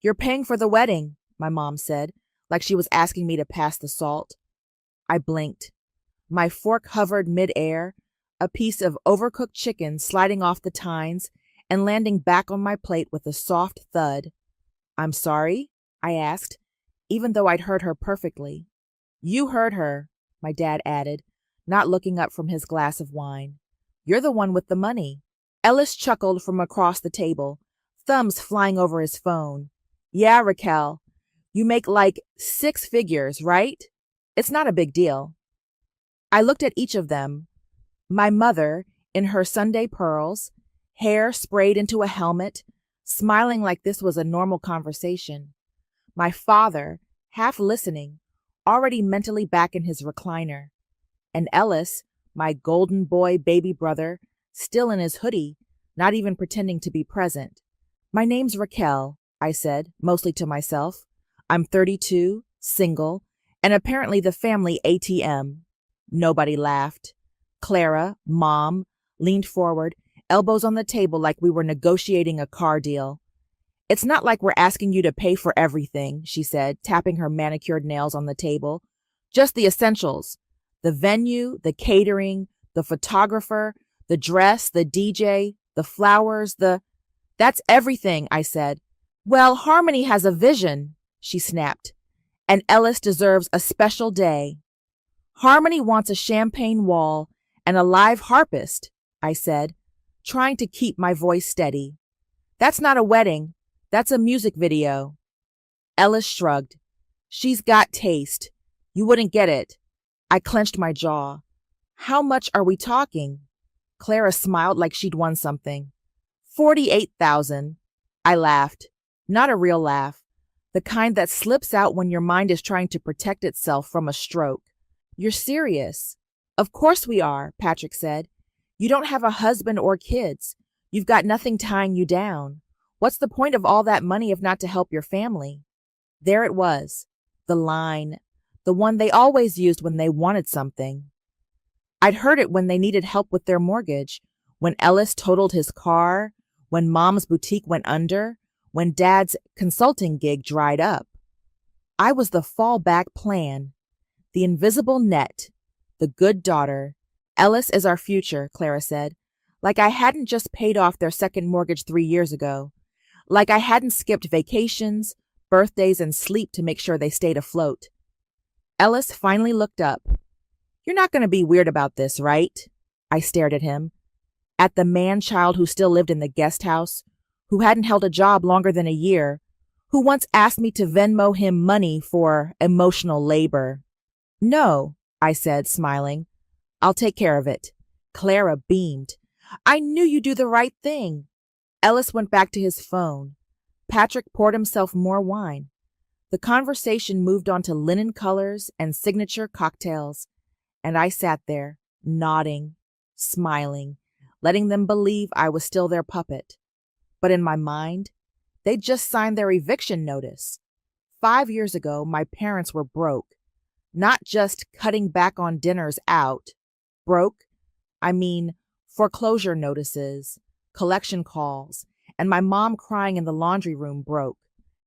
You're paying for the wedding, my mom said, like she was asking me to pass the salt. I blinked. My fork hovered mid-air, a piece of overcooked chicken sliding off the tines and landing back on my plate with a soft thud. I'm sorry? I asked, even though I'd heard her perfectly. You heard her, my dad added, not looking up from his glass of wine. You're the one with the money. Ellis chuckled from across the table, thumbs flying over his phone. Yeah, Raquel, you make like 6 figures, right? It's not a big deal. I looked at each of them. My mother, in her Sunday pearls, hair sprayed into a helmet, smiling like this was a normal conversation. My father, half listening, already mentally back in his recliner. And Ellis, my golden boy baby brother, still in his hoodie, not even pretending to be present. My name's Raquel, I said, mostly to myself. I'm 32, single, and apparently the family ATM. Nobody laughed. Clara, Mom, leaned forward, elbows on the table like we were negotiating a car deal. It's not like we're asking you to pay for everything, she said, tapping her manicured nails on the table. Just the essentials. The venue, the catering, the photographer, the dress, the DJ, the flowers, That's everything, I said. Well, Harmony has a vision, she snapped, and Ellis deserves a special day. Harmony wants a champagne wall and a live harpist, I said, trying to keep my voice steady. That's not a wedding. That's a music video. Ellis shrugged. She's got taste. You wouldn't get it. I clenched my jaw. How much are we talking? Clara smiled like she'd won something. 48,000. I laughed. Not a real laugh. The kind that slips out when your mind is trying to protect itself from a stroke. You're serious? Of course we are, Patrick said. You don't have a husband or kids. You've got nothing tying you down. What's the point of all that money if not to help your family? There it was. The line. The one they always used when they wanted something. I'd heard it when they needed help with their mortgage, when Ellis totaled his car, when Mom's boutique went under, when Dad's consulting gig dried up. I was the fallback plan, the invisible net, the good daughter. Ellis is our future, Clara said, like I hadn't just paid off their second mortgage 3 years ago, like I hadn't skipped vacations, birthdays, and sleep to make sure they stayed afloat. Ellis finally looked up. You're not going to be weird about this, right? I stared at him. At the man-child who still lived in the guest house, who hadn't held a job longer than a year, who once asked me to Venmo him money for emotional labor. No, I said, smiling. I'll take care of it. Clara beamed. I knew you'd do the right thing. Ellis went back to his phone. Patrick poured himself more wine. The conversation moved on to linen colors and signature cocktails, and I sat there, nodding, smiling, letting them believe I was still their puppet. But in my mind, they'd just signed their eviction notice. 5 years ago, my parents were broke. Not just cutting back on dinners out. Broke, I mean foreclosure notices, collection calls, and my mom crying in the laundry room broke.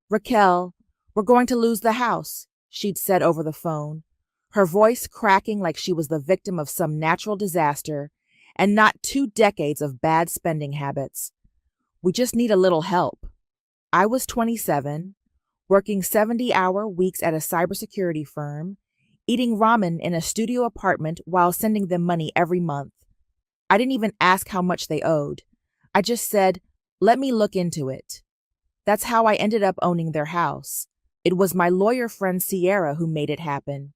Raquel, we're going to lose the house, she'd said over the phone, her voice cracking like she was the victim of some natural disaster and not 2 decades of bad spending habits. We just need a little help. I was 27, working 70-hour weeks at a cybersecurity firm, eating ramen in a studio apartment while sending them money every month. I didn't even ask how much they owed. I just said, let me look into it. That's how I ended up owning their house. It was my lawyer friend Sierra who made it happen.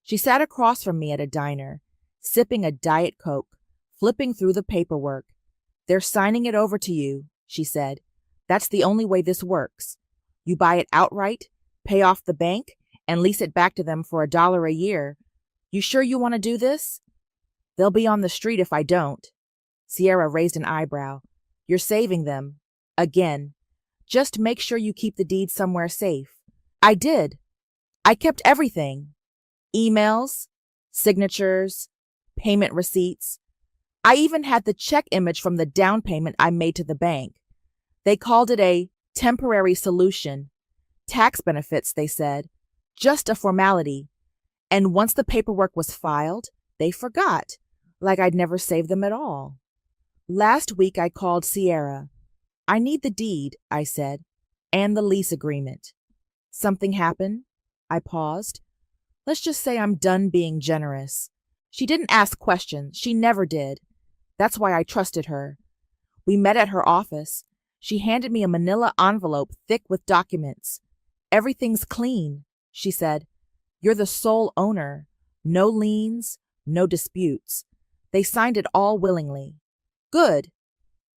She sat across from me at a diner, sipping a Diet Coke, flipping through the paperwork. They're signing it over to you, she said. That's the only way this works. You buy it outright, pay off the bank, and lease it back to them for $1 a year. You sure you want to do this? They'll be on the street if I don't. Sierra raised an eyebrow. You're saving them. Again. Just make sure you keep the deed somewhere safe. I did. I kept everything. Emails, signatures, payment receipts. I even had the check image from the down payment I made to the bank. They called it a temporary solution, Tax benefits, they said. Just a formality. And once the paperwork was filed, they forgot, like I'd never saved them at all. Last week I called Sierra. I need the deed, I said, and the lease agreement. Something happened? I paused. Let's just say I'm done being generous. She didn't ask questions. She never did. That's why I trusted her. We met at her office. She handed me a manila envelope thick with documents. Everything's clean, she said. You're the sole owner. No liens, no disputes. They signed it all willingly. Good.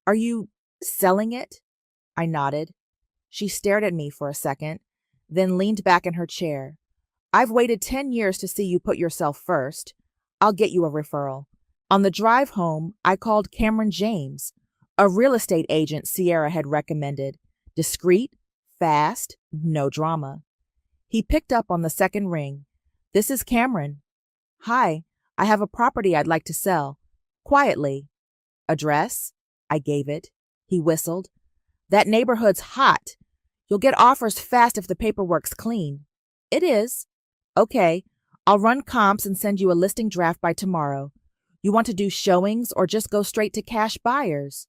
Are you selling it? I nodded. She stared at me for a second, then leaned back in her chair. I've waited 10 years to see you put yourself first. I'll get you a referral. On the drive home, I called Cameron James, a real estate agent Sierra had recommended. Discreet, fast, no drama. He picked up on the second ring. This is Cameron. Hi, I have a property I'd like to sell. Quietly. Address? I gave it. He whistled. That neighborhood's hot. You'll get offers fast if the paperwork's clean. It is. Okay, I'll run comps and send you a listing draft by tomorrow. You want to do showings or just go straight to cash buyers?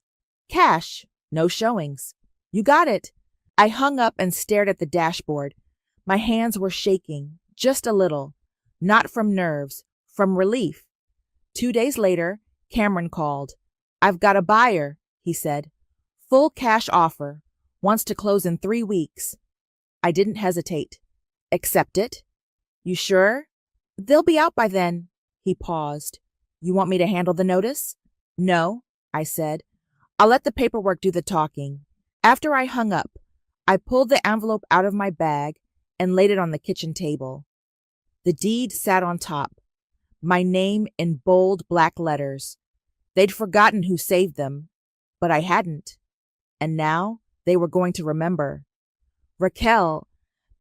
Cash, no showings. You got it. I hung up and stared at the dashboard. My hands were shaking, just a little. Not from nerves, from relief. 2 days later, Cameron called. I've got a buyer, he said. Full cash offer. Wants to close in 3 weeks. I didn't hesitate. Accept it? You sure? They'll be out by then. He paused. You want me to handle the notice? No, I said. I'll let the paperwork do the talking. After I hung up, I pulled the envelope out of my bag and laid it on the kitchen table. The deed sat on top, my name in bold black letters. They'd forgotten who saved them, but I hadn't. And now they were going to remember. Raquel,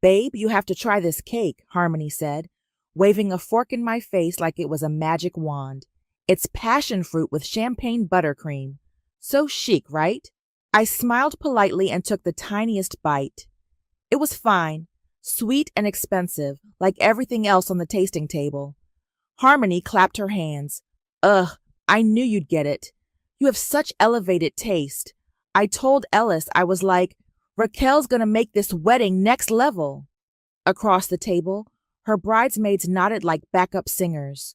babe, you have to try this cake, Harmony said, waving a fork in my face like it was a magic wand. It's passion fruit with champagne buttercream. So chic, right? I smiled politely and took the tiniest bite. It was fine, sweet and expensive, like everything else on the tasting table. Harmony clapped her hands. Ugh, I knew you'd get it. You have such elevated taste. I told Ellis, I was like, Raquel's gonna make this wedding next level. Across the table, her bridesmaids nodded like backup singers,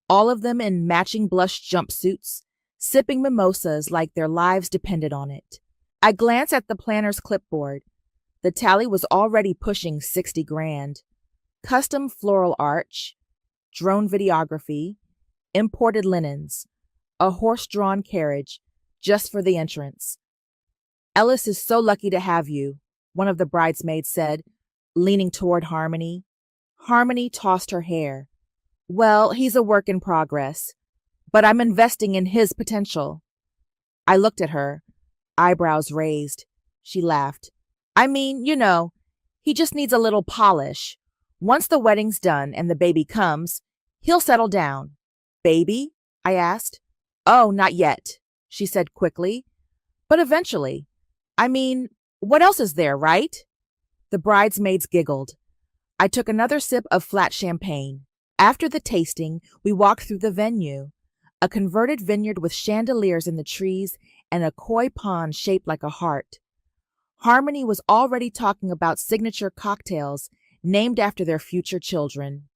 all of them in matching blush jumpsuits, sipping mimosas like their lives depended on it. I glanced at the planner's clipboard. The tally was already pushing 60 grand. Custom floral arch, drone videography, imported linens, a horse-drawn carriage, just for the entrance. Ellis is so lucky to have you, one of the bridesmaids said, leaning toward Harmony. Harmony tossed her hair. Well, he's a work in progress, but I'm investing in his potential. I looked at her, eyebrows raised. She laughed. I mean, you know, he just needs a little polish. Once the wedding's done and the baby comes, he'll settle down. Baby? I asked. Oh, not yet, she said quickly. But eventually. I mean, what else is there, right? The bridesmaids giggled. I took another sip of flat champagne. After the tasting, we walked through the venue, a converted vineyard with chandeliers in the trees and a koi pond shaped like a heart. Harmony was already talking about signature cocktails named after their future children.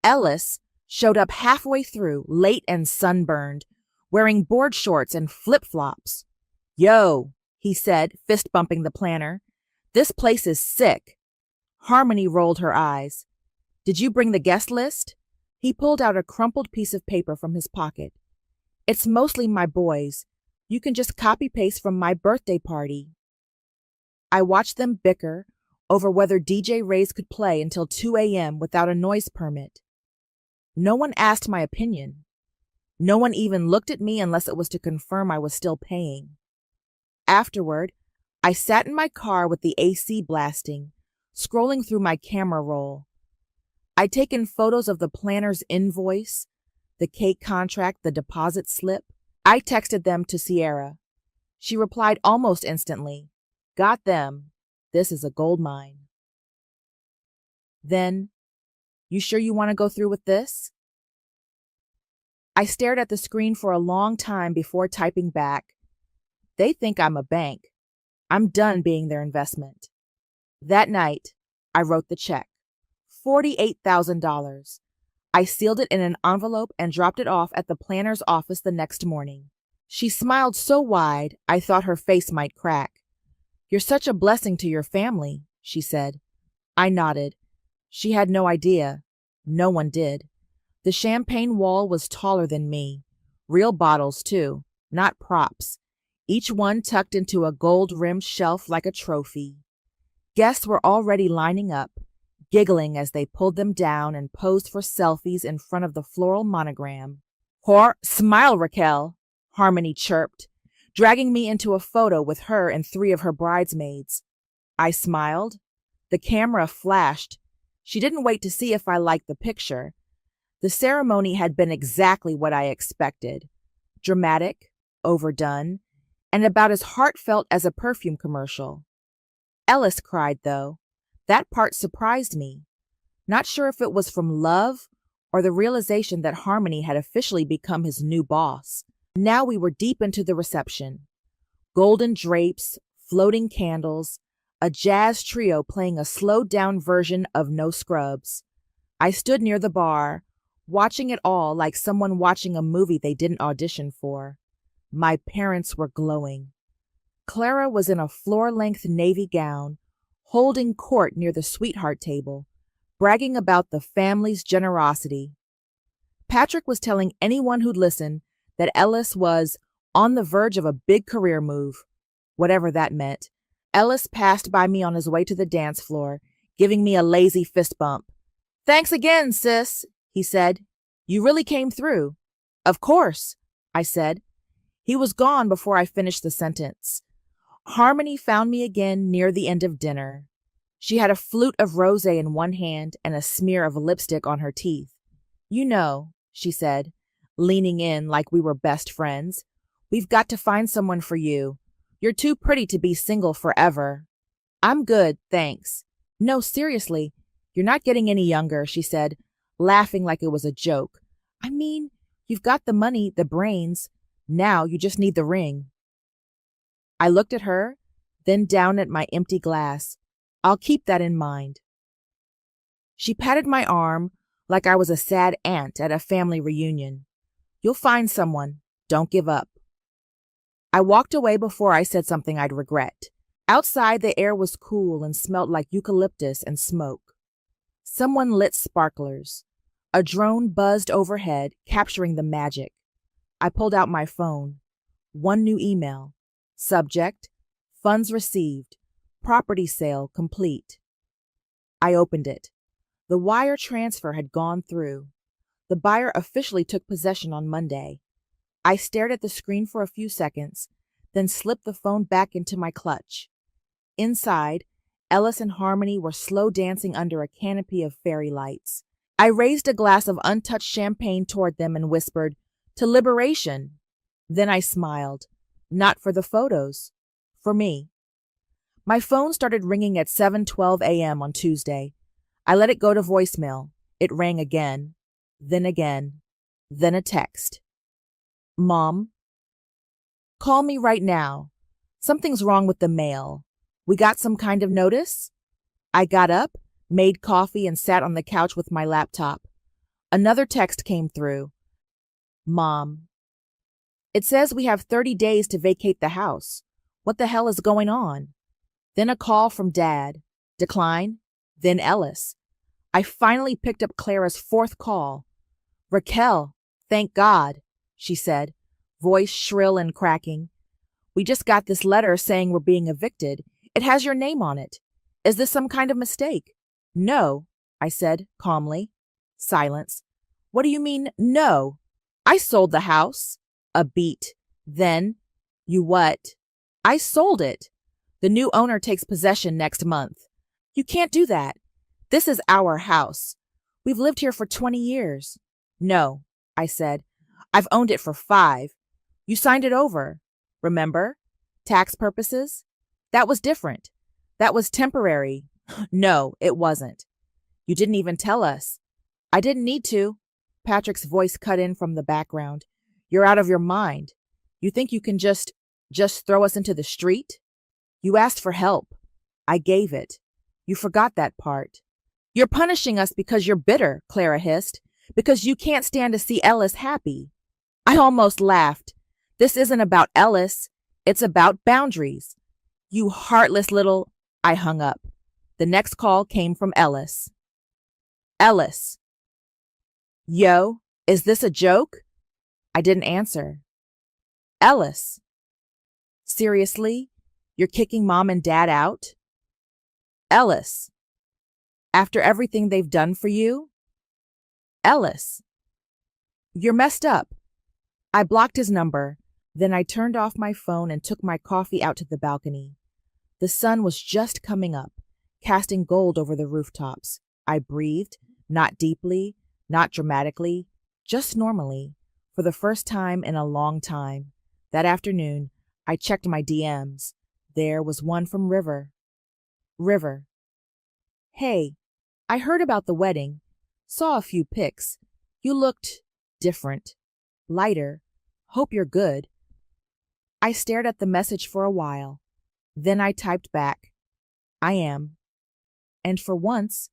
Ellis showed up halfway through, late and sunburned, wearing board shorts and flip-flops. Yo, he said, fist-bumping the planner. This place is sick. Harmony rolled her eyes. Did you bring the guest list? He pulled out a crumpled piece of paper from his pocket. It's mostly my boys. You can just copy-paste from my birthday party. I watched them bicker over whether DJ Rays could play until 2 a.m. without a noise permit. No one asked my opinion. No one even looked at me unless it was to confirm I was still paying. Afterward, I sat in my car with the AC blasting, scrolling through my camera roll. I'd taken photos of the planner's invoice, the cake contract, the deposit slip. I texted them to Sierra. She replied almost instantly. Got them. This is a gold mine. Then, you sure you want to go through with this? I stared at the screen for a long time before typing back. They think I'm a bank. I'm done being their investment. That night, I wrote the check. $48,000. I sealed it in an envelope and dropped it off at the planner's office the next morning. She smiled so wide, I thought her face might crack. You're such a blessing to your family, she said. I nodded. She had no idea. No one did. The champagne wall was taller than me. Real bottles, too, not props. Each one tucked into a gold-rimmed shelf like a trophy. Guests were already lining up, giggling as they pulled them down and posed for selfies in front of the floral monogram. Smile, Raquel, Harmony chirped, dragging me into a photo with her and 3 of her bridesmaids. I smiled. The camera flashed. She didn't wait to see if I liked the picture. The ceremony had been exactly what I expected. Dramatic, overdone, and about as heartfelt as a perfume commercial. Ellis cried, though. That part surprised me. Not sure if it was from love or the realization that Harmony had officially become his new boss. Now we were deep into the reception. Golden drapes, floating candles, a jazz trio playing a slowed-down version of No Scrubs. I stood near the bar, watching it all like someone watching a movie they didn't audition for. My parents were glowing. Clara was in a floor-length navy gown, holding court near the sweetheart table, bragging about the family's generosity. Patrick was telling anyone who'd listen that Ellis was on the verge of a big career move, whatever that meant. Ellis passed by me on his way to the dance floor, giving me a lazy fist bump. Thanks again, sis, he said. You really came through. Of course, I said. He was gone before I finished the sentence. Harmony found me again near the end of dinner. She had a flute of rosé in one hand and a smear of lipstick on her teeth. You know, she said, leaning in like we were best friends, we've got to find someone for you. You're too pretty to be single forever. I'm good, thanks. No, seriously, you're not getting any younger, she said, laughing like it was a joke. I mean, you've got the money, the brains. Now you just need the ring. I looked at her, then down at my empty glass. I'll keep that in mind. She patted my arm like I was a sad aunt at a family reunion. You'll find someone. Don't give up. I walked away before I said something I'd regret. Outside, the air was cool and smelled like eucalyptus and smoke. Someone lit sparklers. A drone buzzed overhead, capturing the magic. I pulled out my phone. One new email. Subject, funds received, property sale complete. I opened it. The wire transfer had gone through. The buyer officially took possession on Monday. I stared at the screen for a few seconds, then slipped the phone back into my clutch. Inside, Ellis and Harmony were slow dancing under a canopy of fairy lights. I raised a glass of untouched champagne toward them and whispered, "To liberation." Then I smiled. Not for the photos. For me. My phone started ringing at 7:12 a.m. on Tuesday. I let it go to voicemail. It rang again. Then again. Then a text. Mom? Call me right now. Something's wrong with the mail. We got some kind of notice? I got up, made coffee, and sat on the couch with my laptop. Another text came through. Mom. It says we have 30 days to vacate the house. What the hell is going on? Then a call from Dad. Decline. Then Ellis. I finally picked up Clara's 4th call. Raquel, thank God, she said, voice shrill and cracking. We just got this letter saying we're being evicted. It has your name on it. Is this some kind of mistake? No, I said calmly. Silence. What do you mean, no? I sold the house. A beat. Then, you what? I sold it. The new owner takes possession next month. You can't do that. This is our house. We've lived here for 20 years. No, I said. I've owned it for 5. You signed it over. Remember? Tax purposes? That was different. That was temporary. No, it wasn't. You didn't even tell us. I didn't need to. Patrick's voice cut in from the background. You're out of your mind. You think you can just throw us into the street? You asked for help. I gave it. You forgot that part. You're punishing us because you're bitter, Clara hissed, because you can't stand to see Ellis happy. I almost laughed. This isn't about Ellis. It's about boundaries. You heartless little... I hung up. The next call came from Ellis. Ellis. Yo, is this a joke? I didn't answer. Ellis. Seriously? You're kicking Mom and Dad out? Ellis. After everything they've done for you? Ellis. You're messed up. I blocked his number. Then I turned off my phone and took my coffee out to the balcony. The sun was just coming up, casting gold over the rooftops. I breathed, not deeply, not dramatically, just normally, for the first time in a long time. That afternoon, I checked my DMs. There was one from River. River. Hey, I heard about the wedding. Saw a few pics. You looked different, lighter. Hope you're good. I stared at the message for a while. Then I typed back, I am. And for once,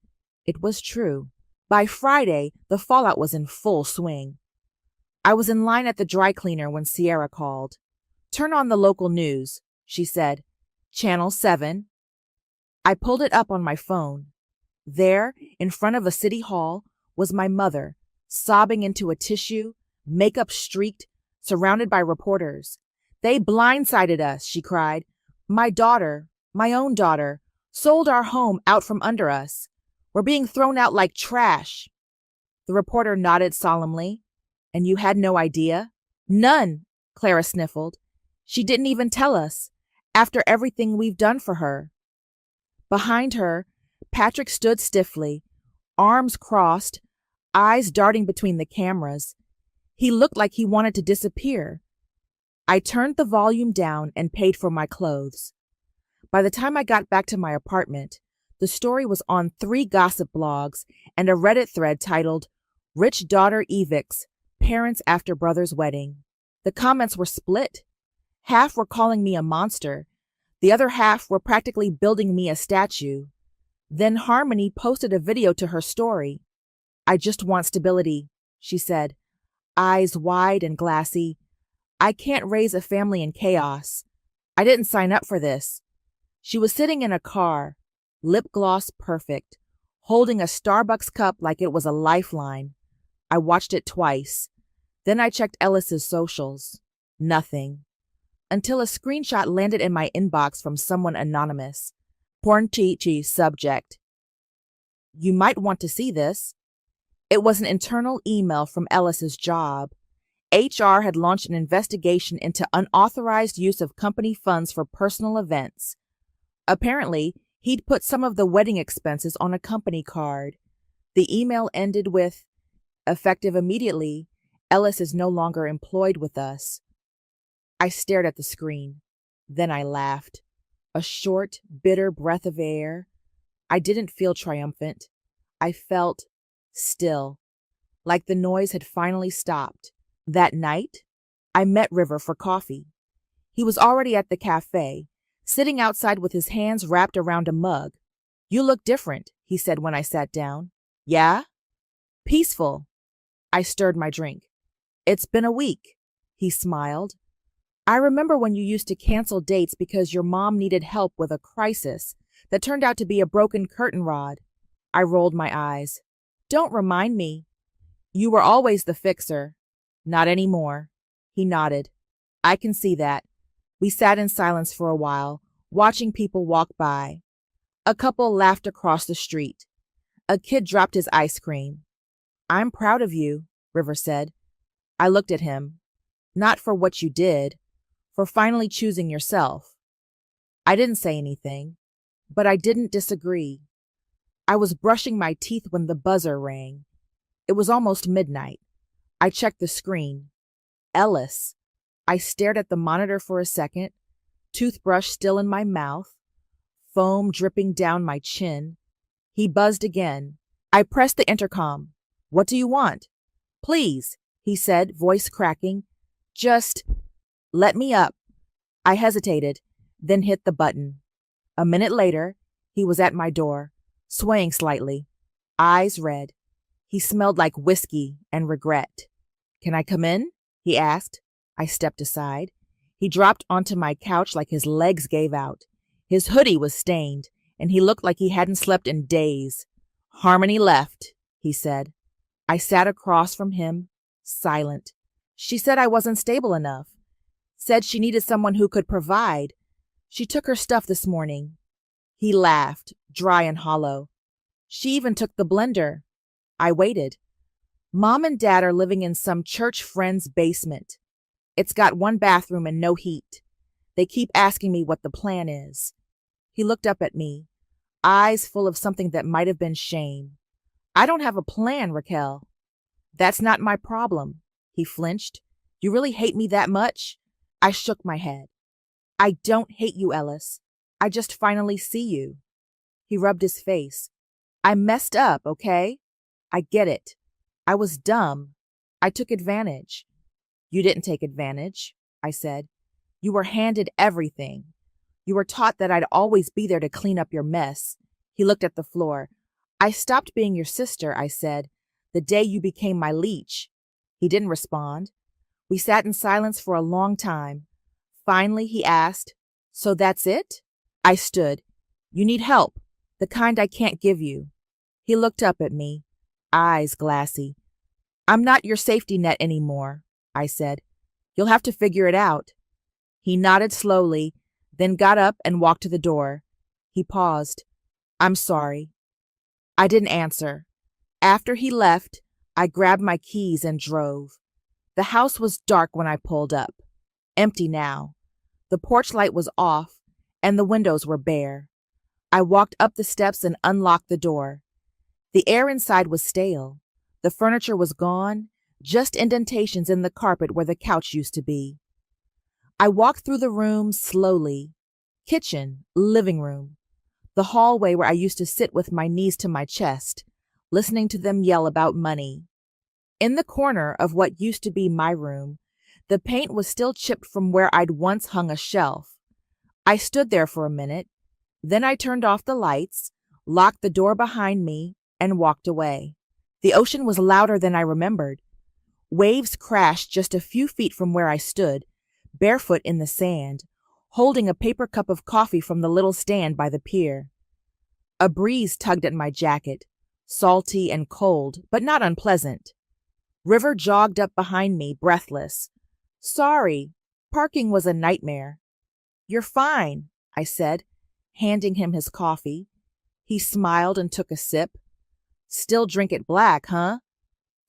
it was true. By Friday, the fallout was in full swing. I was in line at the dry cleaner when Sierra called. Turn on the local news, she said. Channel 7. I pulled it up on my phone. There, in front of a city hall, was my mother, sobbing into a tissue, makeup streaked, surrounded by reporters. They blindsided us, she cried. My daughter, my own daughter, sold our home out from under us. We're being thrown out like trash. The reporter nodded solemnly. And you had no idea? None, Clara sniffled. She didn't even tell us, after everything we've done for her. Behind her, Patrick stood stiffly, arms crossed, eyes darting between the cameras. He looked like he wanted to disappear. I turned the volume down and paid for my clothes. By the time I got back to my apartment, the story was on 3 gossip blogs and a Reddit thread titled, Rich Daughter Evicts, Parents After Brother's Wedding. The comments were split. Half were calling me a monster. The other half were practically building me a statue. Then Harmony posted a video to her story. I just want stability, she said, eyes wide and glassy. I can't raise a family in chaos. I didn't sign up for this. She was sitting in a car, lip gloss perfect, holding a Starbucks cup like it was a lifeline. I watched it twice. Then I checked Ellis's socials. Nothing. Until a screenshot landed in my inbox from someone anonymous. Porn Chi subject. You might want to see this. It was an internal email from Ellis's job. HR had launched an investigation into unauthorized use of company funds for personal events. Apparently, he'd put some of the wedding expenses on a company card. The email ended with, effective immediately, Ellis is no longer employed with us. I stared at the screen. Then I laughed. A short, bitter breath of air. I didn't feel triumphant. I felt still, like the noise had finally stopped. That night, I met River for coffee. He was already at the cafe, sitting outside with his hands wrapped around a mug. You look different, he said when I sat down. Yeah? Peaceful. I stirred my drink. It's been a week, he smiled. I remember when you used to cancel dates because your mom needed help with a crisis that turned out to be a broken curtain rod. I rolled my eyes. Don't remind me. You were always the fixer. Not anymore. He nodded. I can see that. We sat in silence for a while, watching people walk by. A couple laughed across the street. A kid dropped his ice cream. I'm proud of you, River said. I looked at him. Not for what you did, for finally choosing yourself. I didn't say anything, but I didn't disagree. I was brushing my teeth when the buzzer rang. It was almost midnight. I checked the screen. Ellis. I stared at the monitor for a second, toothbrush still in my mouth, foam dripping down my chin. He buzzed again, I pressed the intercom. What do you want? Please, he said, voice cracking. Just let me up. I hesitated, then hit the button. A minute later, he was at my door, swaying slightly, eyes red. He smelled like whiskey and regret. Can I come in? He asked. I stepped aside. He dropped onto my couch like his legs gave out. His hoodie was stained, and he looked like he hadn't slept in days. Harmony left, he said. I sat across from him, silent. She said I wasn't stable enough. Said she needed someone who could provide. She took her stuff this morning. He laughed, dry and hollow. She even took the blender. I waited. Mom and Dad are living in some church friend's basement. It's got one bathroom and no heat. They keep asking me what the plan is. He looked up at me, eyes full of something that might have been shame. I don't have a plan, Raquel. That's not my problem. He flinched. You really hate me that much? I shook my head. I don't hate you, Ellis. I just finally see you. He rubbed his face. I messed up, okay? I get it. I was dumb. I took advantage. You didn't take advantage, I said. You were handed everything. You were taught that I'd always be there to clean up your mess. He looked at the floor. I stopped being your sister, I said, the day you became my leech. He didn't respond. We sat in silence for a long time. Finally, he asked, So that's it? I stood. You need help, the kind I can't give you. He looked up at me, eyes glassy. I'm not your safety net anymore, I said. You'll have to figure it out. He nodded slowly, then got up and walked to the door. He paused. I'm sorry. I didn't answer. After he left, I grabbed my keys and drove. The house was dark when I pulled up. Empty now. The porch light was off, and the windows were bare. I walked up the steps and unlocked the door. The air inside was stale. The furniture was gone, just indentations in the carpet where the couch used to be. I walked through the rooms slowly. Kitchen, living room. The hallway where I used to sit with my knees to my chest, listening to them yell about money. In the corner of what used to be my room, the paint was still chipped from where I'd once hung a shelf. I stood there for a minute. Then I turned off the lights, locked the door behind me, and walked away. The ocean was louder than I remembered. Waves crashed just a few feet from where I stood, barefoot in the sand, holding a paper cup of coffee from the little stand by the pier. A breeze tugged at my jacket, salty and cold, but not unpleasant. River jogged up behind me, breathless. Sorry, parking was a nightmare. You're fine, I said, handing him his coffee. He smiled and took a sip. Still drink it black, huh?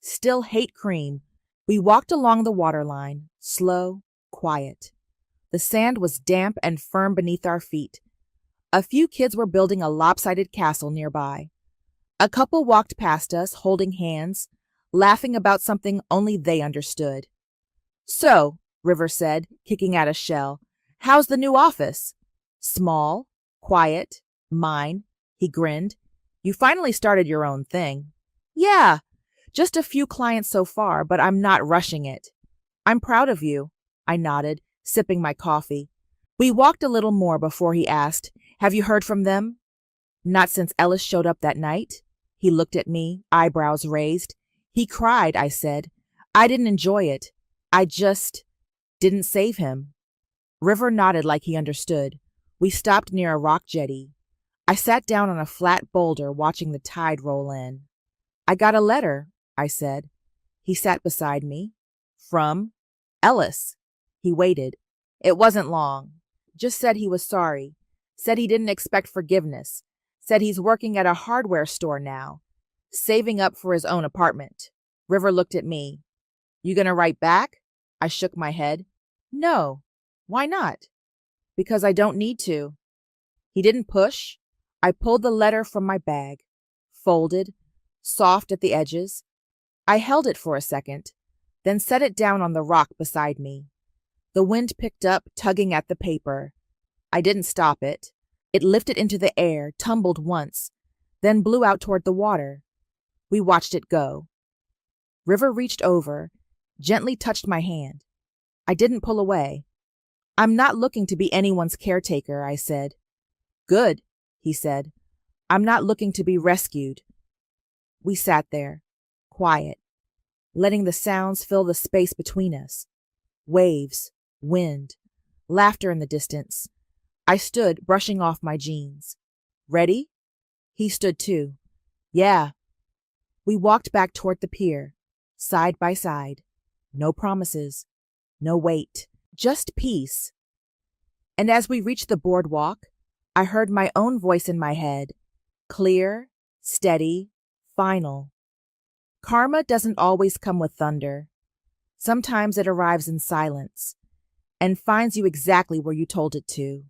Still hate cream. We walked along the waterline, slow, quiet. The sand was damp and firm beneath our feet. A few kids were building a lopsided castle nearby. A couple walked past us, holding hands, laughing about something only they understood. So, River said, kicking out a shell, how's the new office? Small, quiet, mine. He grinned. You finally started your own thing. Yeah, just a few clients so far, but I'm not rushing it. I'm proud of you, I nodded, sipping my coffee. We walked a little more before he asked, Have you heard from them? Not since Ellis showed up that night. He looked at me, eyebrows raised. He cried, I said. I didn't enjoy it. I just didn't save him. River nodded like he understood. We stopped near a rock jetty. I sat down on a flat boulder watching the tide roll in. I got a letter, I said. He sat beside me. From Ellis. He waited. It wasn't long. Just said he was sorry. Said he didn't expect forgiveness. Said he's working at a hardware store now, saving up for his own apartment. River looked at me. You gonna write back? I shook my head. No. Why not? Because I don't need to. He didn't push. I pulled the letter from my bag, folded, soft at the edges. I held it for a second, then set it down on the rock beside me. The wind picked up, tugging at the paper. I didn't stop it. It lifted into the air, tumbled once, then blew out toward the water. We watched it go. River reached over, gently touched my hand. I didn't pull away. I'm not looking to be anyone's caretaker, I said. Good, he said. I'm not looking to be rescued. We sat there, quiet, letting the sounds fill the space between us. Waves, wind, laughter in the distance. I stood, brushing off my jeans. Ready? He stood too. Yeah. We walked back toward the pier, side by side. No promises, no wait, just peace. And as we reached the boardwalk, I heard my own voice in my head, clear, steady, final. Karma doesn't always come with thunder. Sometimes it arrives in silence and finds you exactly where you told it to.